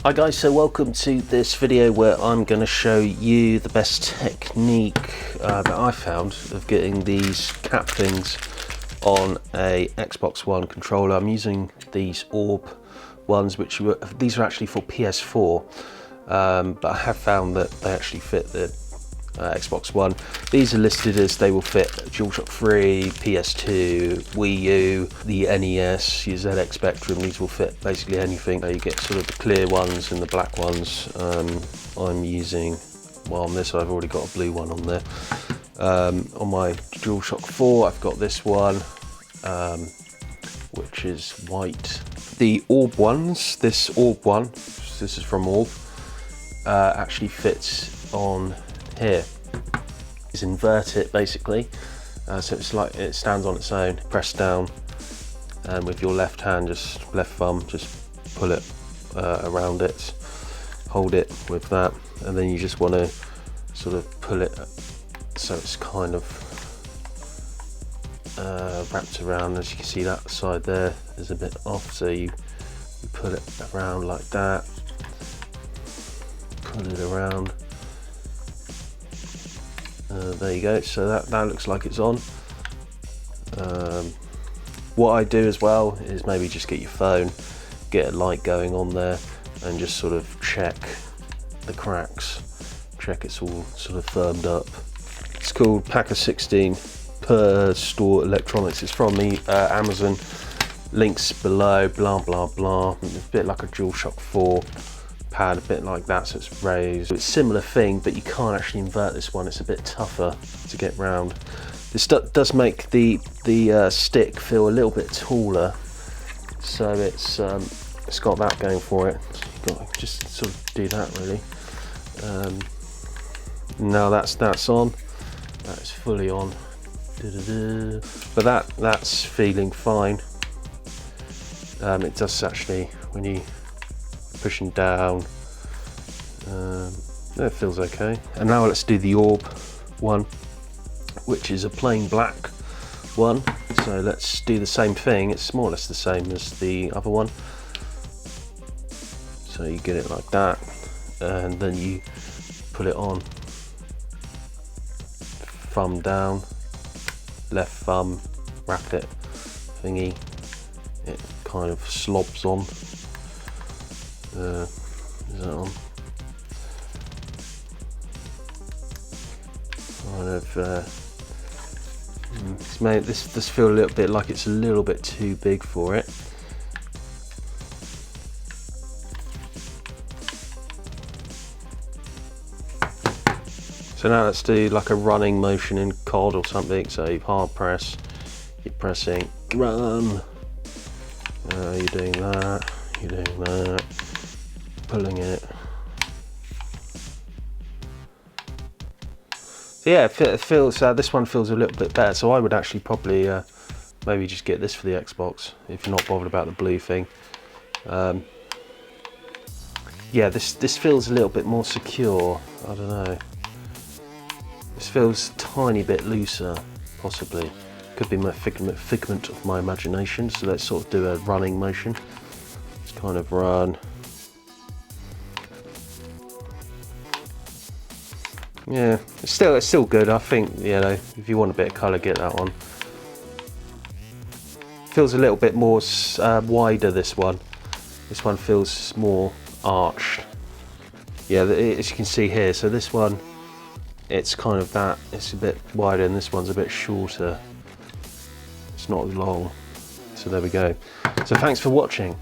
Hi guys, so welcome to this video where I'm going to show you the best technique that I found of getting these cap things on a Xbox One controller. I'm using these orb ones, these are actually for PS4, but I have found that they actually fit the Xbox One. These are listed as they will fit DualShock 3, PS2, Wii U, the NES, your ZX Spectrum. These will fit basically anything. You get sort of the clear ones and the black ones. I'm using, well, on this I've already got a blue one on there. On my DualShock 4 I've got this one, which is white. The orb ones, this orb one, this is from Orb, actually fits on here. Is invert it basically, so it's like it stands on its own. Press down, and with your left hand, just left thumb, just pull it around it, hold it with that, and then you just want to sort of pull it so it's kind of wrapped around. As you can see, that side there is a bit off, so you pull it around like that, pull it around. There you go, so that looks like it's on. What I do as well is maybe just get your phone, get a light going on there, and just sort of check the cracks, check it's all sort of firmed up. It's called Pack of 16 per Store Electronics. It's from the Amazon, links below, blah blah blah. It's a bit like a DualShock 4 pad, a bit like that, so it's raised. It's a similar thing, but you can't actually invert this one. It's a bit tougher to get round. This does make the stick feel a little bit taller, so it's got that going for it. You've got to just sort of do that really. Now that's on. That is fully on. But that's feeling fine. It does actually, when you pushing down, it feels okay. And now let's do the orb one, which is a plain black one. So let's do the same thing. It's more or less the same as the other one. So you get it like that, and then you put it on. Thumb down, left thumb, wrap it thingy. It kind of slobs on. Is that on? Kind of it's made this does feel a little bit like it's a little bit too big for it. So now let's do like a running motion in COD or something. So you hard press, you're pressing run, you're doing that, you're doing that, pulling it. So yeah, it feels, this one feels a little bit better, so I would actually probably maybe just get this for the Xbox if you're not bothered about the blue thing. Yeah, this feels a little bit more secure. I don't know. This feels a tiny bit looser, possibly. Could be my figment of my imagination. So let's sort of do a running motion. Let's kind of run. Yeah, it's still good. I think, you know, if you want a bit of colour, get that one. Feels a little bit more wider, this one. This one feels more arched. Yeah, as you can see here, so this one, it's kind of that, it's a bit wider, and this one's a bit shorter. It's not as long. So there we go. So thanks for watching.